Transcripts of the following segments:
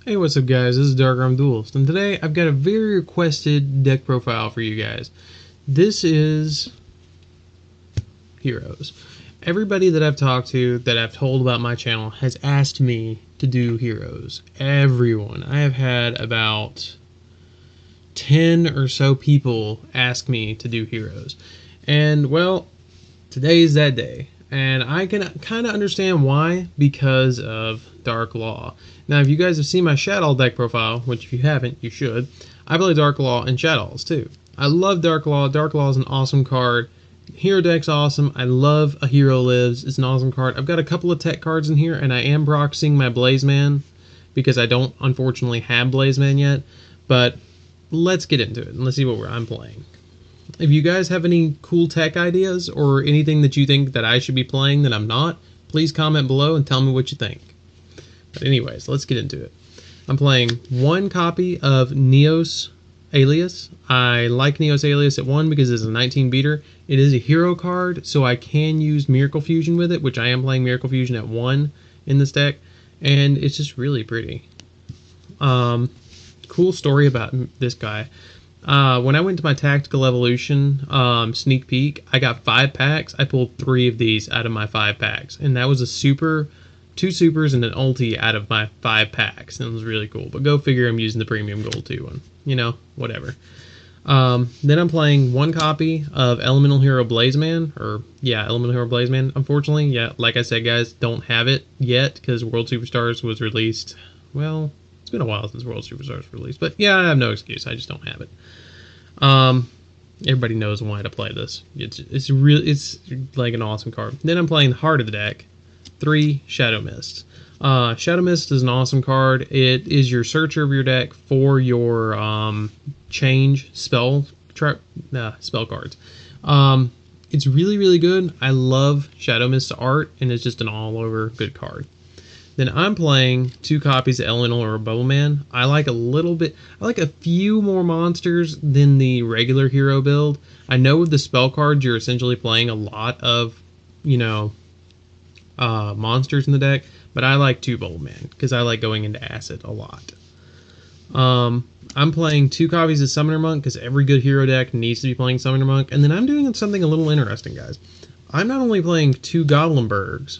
Hey, what's up guys, this is Dark Arm Duelist, and today I've got a very requested deck profile for you guys. This is Heroes. Everybody that I've talked to, that I've told about my channel, has asked me to do Heroes. Everyone. I have had about 10 or so people ask me to do Heroes. And, well, today is that day. And I can kind of understand why, because of Dark Law. Now, if you guys have seen my Shadow deck profile, which if you haven't, you should, I play Dark Law and Shadows too. I love Dark Law. Dark Law is an awesome card. Hero deck's awesome. I love A Hero Lives. It's an awesome card. I've got a couple of tech cards in here, and I am proxying my Blazeman because I don't, unfortunately, have Blazeman yet. But let's get into it, and let's see what I'm playing. If you guys have any cool tech ideas or anything that you think that I should be playing that I'm not, please comment below and tell me what you think. But anyways, let's get into it. I'm playing one copy of Neos Alias. I like Neos Alias at 1 because it's a 19 beater. It is a hero card, so I can use Miracle Fusion with it, which I am playing Miracle Fusion at 1 in this deck, and it's just really pretty. Cool story about this guy. When I went to my Tactical Evolution sneak peek, I got 5 packs. I pulled 3 of these out of my 5 packs, and that was a super, 2 supers, and an ulti out of my 5 packs, and it was really cool. But go figure, I'm using the Premium Gold 2 one. You know, whatever. Then I'm playing one copy of Elemental Hero Blazeman, Elemental Hero Blazeman. Unfortunately, like I said, guys, don't have it yet because World Superstars was released. Well, it's been a while since World Superstars was released, but yeah, I have no excuse. I just don't have it. Everybody knows why to play this. It's like an awesome card. Then I'm playing the heart of the deck, 3 Shadow Mists. Shadow Mist is an awesome card. It is your searcher of your deck for your change spell cards. It's really, really good. I love Shadow Mist's art, and it's just an all-over good card. Then I'm playing 2 copies of Elemental or Bubbleman. I like a few more monsters than the regular hero build. I know with the spell cards, you're essentially playing a lot of, monsters in the deck, but I like 2 Bubbleman because I like going into acid a lot. I'm playing 2 copies of Summoner Monk because every good hero deck needs to be playing Summoner Monk. And then I'm doing something a little interesting, guys. I'm not only playing 2 Goblinbergs,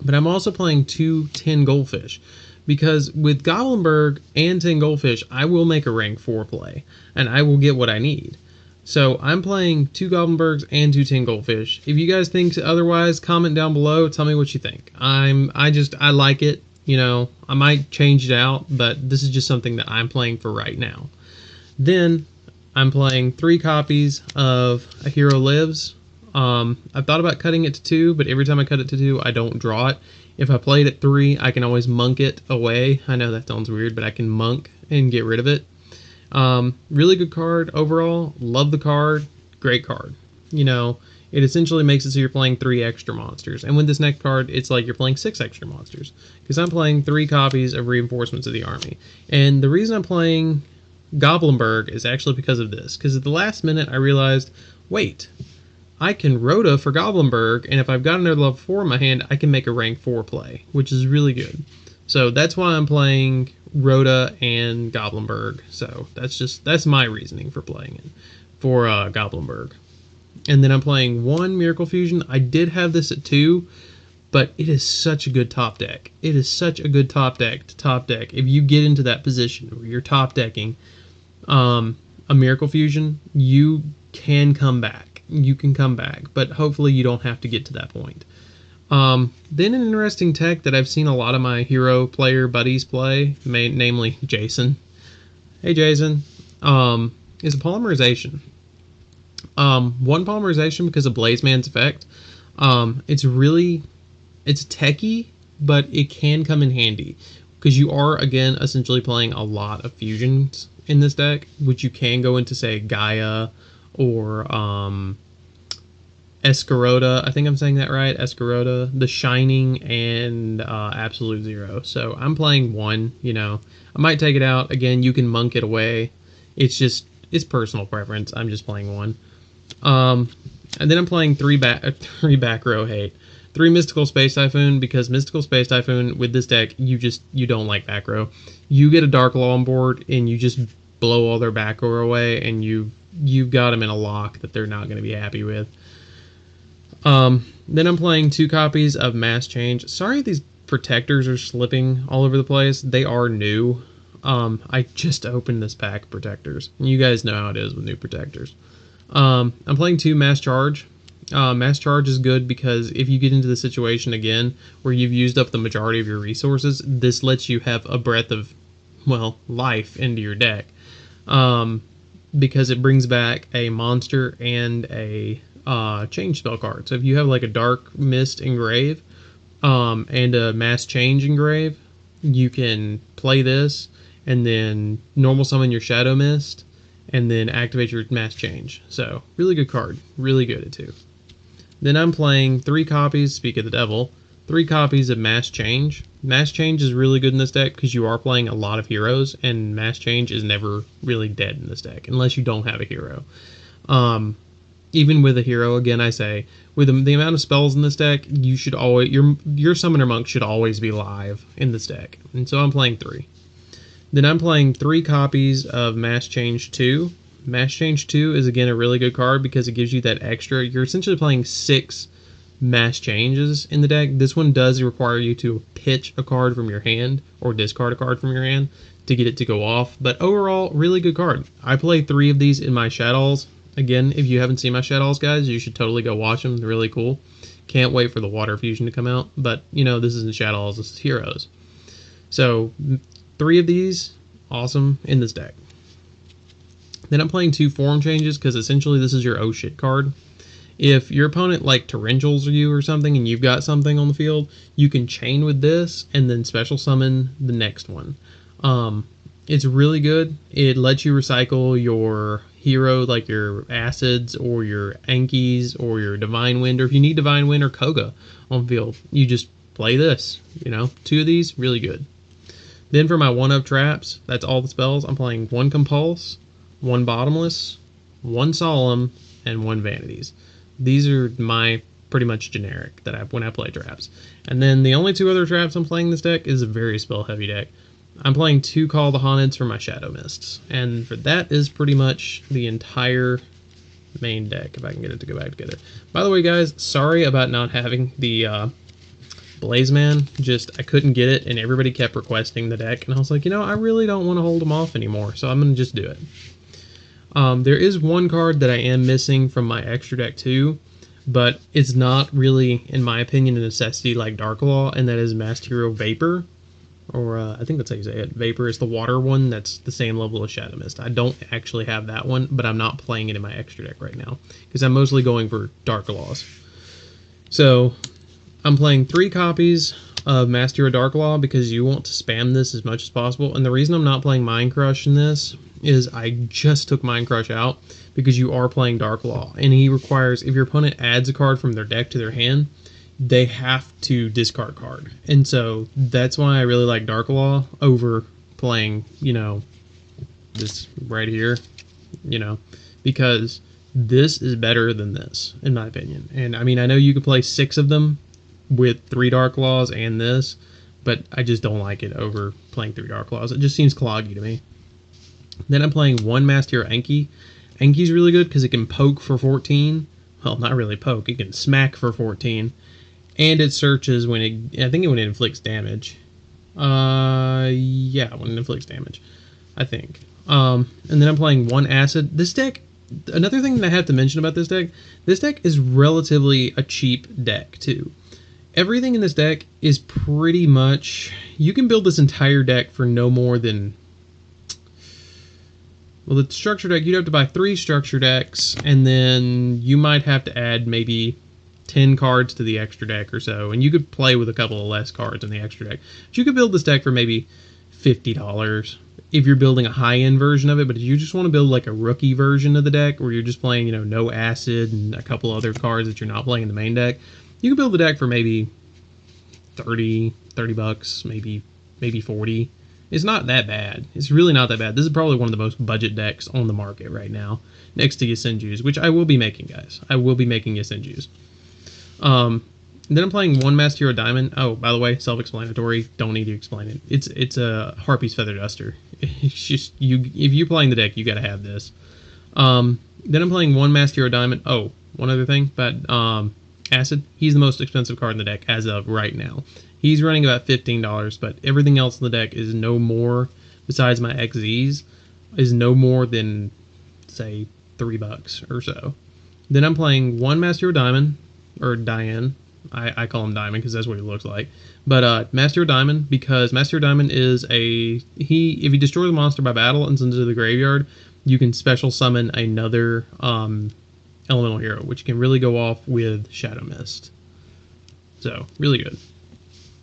but I'm also playing 2 10 Goldfish, because with Goblinberg and 10 Goldfish, I will make a rank 4 play, and I will get what I need. So I'm playing 2 Goblinbergs and 2 10 Goldfish. If you guys think otherwise, comment down below. Tell me what you think. I like it. I might change it out, but this is just something that I'm playing for right now. Then I'm playing 3 copies of A Hero Lives. I thought about cutting it to 2, but every time I cut it to 2, I don't draw it. If I played at 3, I can always monk it away. I know that sounds weird, but I can monk and get rid of it. Really good card overall. Love the card. Great card. It essentially makes it so you're playing 3 extra monsters. And with this next card, it's like you're playing 6 extra monsters, because I'm playing 3 copies of Reinforcements of the Army. And the reason I'm playing Goblinberg is actually because of this. Because at the last minute, I realized, wait, I can Rhoda for Goblinberg, and if I've got another level 4 in my hand, I can make a rank 4 play, which is really good. So that's why I'm playing Rhoda and Goblinberg. So that's my reasoning for playing it, for Goblinberg. And then I'm playing 1 Miracle Fusion. I did have this at 2, but it is such a good top deck. It is such a good top deck to top deck. If you get into that position where you're top decking a Miracle Fusion, you can come back. You can come back, but hopefully you don't have to get to that point. Then an interesting tech that I've seen a lot of my hero player buddies play, namely Jason. Hey Jason, is polymerization. 1 polymerization because of Blazeman's effect. It's techie, but it can come in handy because you are, again, essentially playing a lot of fusions in this deck, which you can go into, say, Gaia or Escarota. I think I'm saying that right. Escarota, The Shining, and Absolute Zero. So I'm playing 1. I might take it out. Again, you can monk it away. It's personal preference. I'm just playing 1. And then I'm playing 3 back row hate. 3 Mystical Space Typhoon, because Mystical Space Typhoon with this deck, you don't like back row. You get a Dark Law on board and you just blow all their back row away, and you've got them in a lock that they're not going to be happy with. Then I'm playing 2 copies of Mass Change. Sorry, these protectors are slipping all over the place. They are new. I just opened this pack of protectors. You guys know how it is with new protectors. I'm playing 2 Mass Charge. Mass Charge is good because if you get into the situation again where you've used up the majority of your resources, this lets you have a breath of, well, life into your deck. Because it brings back a monster and a change spell card. So if you have like a Dark Mist Engrave and a Mass Change Engrave, you can play this and then normal summon your Shadow Mist and then activate your Mass Change. So really good card. Really good at 2. Then I'm playing 3 copies, speak of the devil, 3 copies of Mass Change. Mass Change is really good in this deck because you are playing a lot of heroes, and Mass Change is never really dead in this deck unless you don't have a hero. Even with a hero, again, I say, with the amount of spells in this deck, you should always your Summoner Monk should always be live in this deck. And so I'm playing 3. Then I'm playing 3 copies of Mass Change 2. Mass Change 2 is, again, a really good card because it gives you that extra. You're essentially playing 6 Mass Changes in the deck. This one does require you to pitch a card from your hand or discard a card from your hand to get it to go off. But overall, really good card. I play 3 of these in my Shadows. Again, if you haven't seen my Shadows, guys, you should totally go watch them. They're really cool. Can't wait for the Water Fusion to come out. But, you know, this isn't Shadows, this is Heroes. So, 3 of these, awesome, in this deck. Then I'm playing 2 form changes because essentially this is your oh shit card. If your opponent like torrentials you or something and you've got something on the field, you can chain with this and then special summon the next one. It's really good. It lets you recycle your hero, like your Acids or your Ankis or your Divine Wind, or if you need Divine Wind or Koga on field, you just play this. You know, 2 of these, really good. Then for my 1-up traps, that's all the spells. I'm playing 1 Compulse, 1 Bottomless, 1 Solemn, and 1 Vanities. These are my pretty much generic that when I play traps. And then the only 2 other traps I'm playing this deck is a very spell heavy deck. I'm playing 2 Call the Haunted for my Shadow Mists. And for that is pretty much the entire main deck, if I can get it to go back together. By the way, guys, sorry about not having the Blaze Man. Just, I couldn't get it, and everybody kept requesting the deck. And I was like, you know, I really don't want to hold them off anymore, so I'm going to just do it. There is 1 card that I am missing from my extra deck too, but it's not really, in my opinion, a necessity like Dark Law, and that is Masked Hero Vapor. Or I think that's how you say it. Vapor is the water one that's the same level as Shadow Mist. I don't actually have that one, but I'm not playing it in my extra deck right now because I'm mostly going for Dark Laws. So I'm playing 3 copies of Masked Hero Dark Law because you want to spam this as much as possible. And the reason I'm not playing Mind Crush in this is I just took Mind Crush out because you are playing Dark Law. And he requires, if your opponent adds a card from their deck to their hand, they have to discard a card. And so that's why I really like Dark Law over playing, you know, this right here, you know, because this is better than this, in my opinion. And I mean, I know you could play 6 of them with 3 Dark Laws and this, but I just don't like it over playing 3 Dark Laws. It just seems cloggy to me. Then I'm playing 1 Masked Hero Enki. Enki's really good because it can poke for 14. Well, not really poke. It can smack for 14. And it searches when it... I think when it inflicts damage. Yeah, when it inflicts damage. I think. And then I'm playing 1 Acid. This deck... Another thing that I have to mention about this deck is relatively a cheap deck, too. Everything in this deck is pretty much... You can build this entire deck for no more than... Well, the structure deck, you'd have to buy 3 structure decks, and then you might have to add maybe 10 cards to the extra deck or so, and you could play with a couple of less cards in the extra deck. But you could build this deck for maybe $50 if you're building a high-end version of it, but if you just want to build like a rookie version of the deck, where you're just playing, you know, no acid and a couple other cards that you're not playing in the main deck, you can build the deck for maybe $30 bucks, maybe 40. It's not that bad. It's really not that bad. This is probably one of the most budget decks on the market right now, next to Yasenju's, which I will be making, guys. I will be making Yasenju's. Then I'm playing one Master Hero Diamond. Oh, by the way, self-explanatory. Don't need to explain it. It's a Harpy's Feather Duster. It's just if you're playing the deck, you gotta have this. Then I'm playing one Master Hero Diamond. Oh, one other thing, but Acid. He's the most expensive card in the deck as of right now. He's running about $15, but everything else in the deck is no more. Besides my XZs, is no more than say $3 or so. Then I'm playing one Master Hero Diamond or Diane. I call him Diamond because that's what he looks like. But Master Diamond, because Master Diamond is if you destroy the monster by battle and sends it to the graveyard, you can special summon another elemental hero, which can really go off with Shadow Mist. So, really good.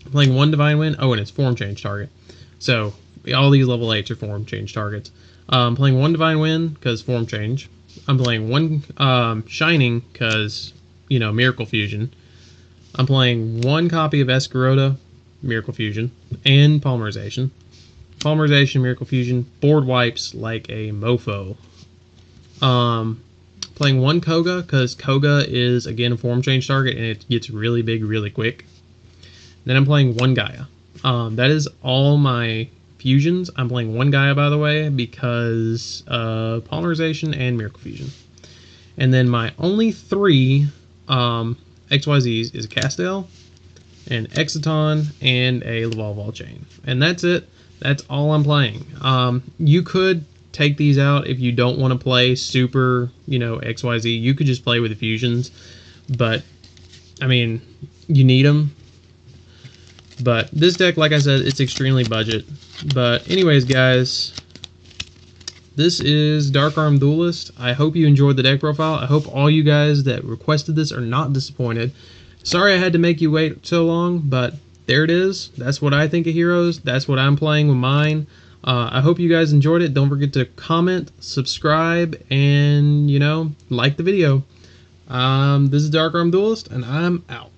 I'm playing one Divine Wind. Oh, and it's form change target. So, all these level 8s are form change targets. I'm playing one Divine Wind because form change. I'm playing one Shining because, Miracle Fusion. I'm playing one copy of Escarota, Miracle Fusion, and Polymerization. Polymerization, Miracle Fusion, board wipes like a mofo. Playing one Koga, because Koga is, again, a form change target, and it gets really big really quick. Then I'm playing one Gaia. That is all my fusions. I'm playing one Gaia, by the way, because Polymerization and Miracle Fusion. And then my only three XYZs is a Castell, an Exciton, and a Lavalval Chain. And that's it. That's all I'm playing. You could take these out if you don't want to play super, XYZ. You could just play with the fusions. But, I mean, you need them. But this deck, like I said, it's extremely budget. But anyways, guys, this is Dark Arm Duelist. I hope you enjoyed the deck profile. I hope all you guys that requested this are not disappointed. Sorry I had to make you wait so long, but there it is. That's what I think of heroes. That's what I'm playing with mine. I hope you guys enjoyed it. Don't forget to comment, subscribe, and, like the video. This is Dark Arm Duelist, and I'm out.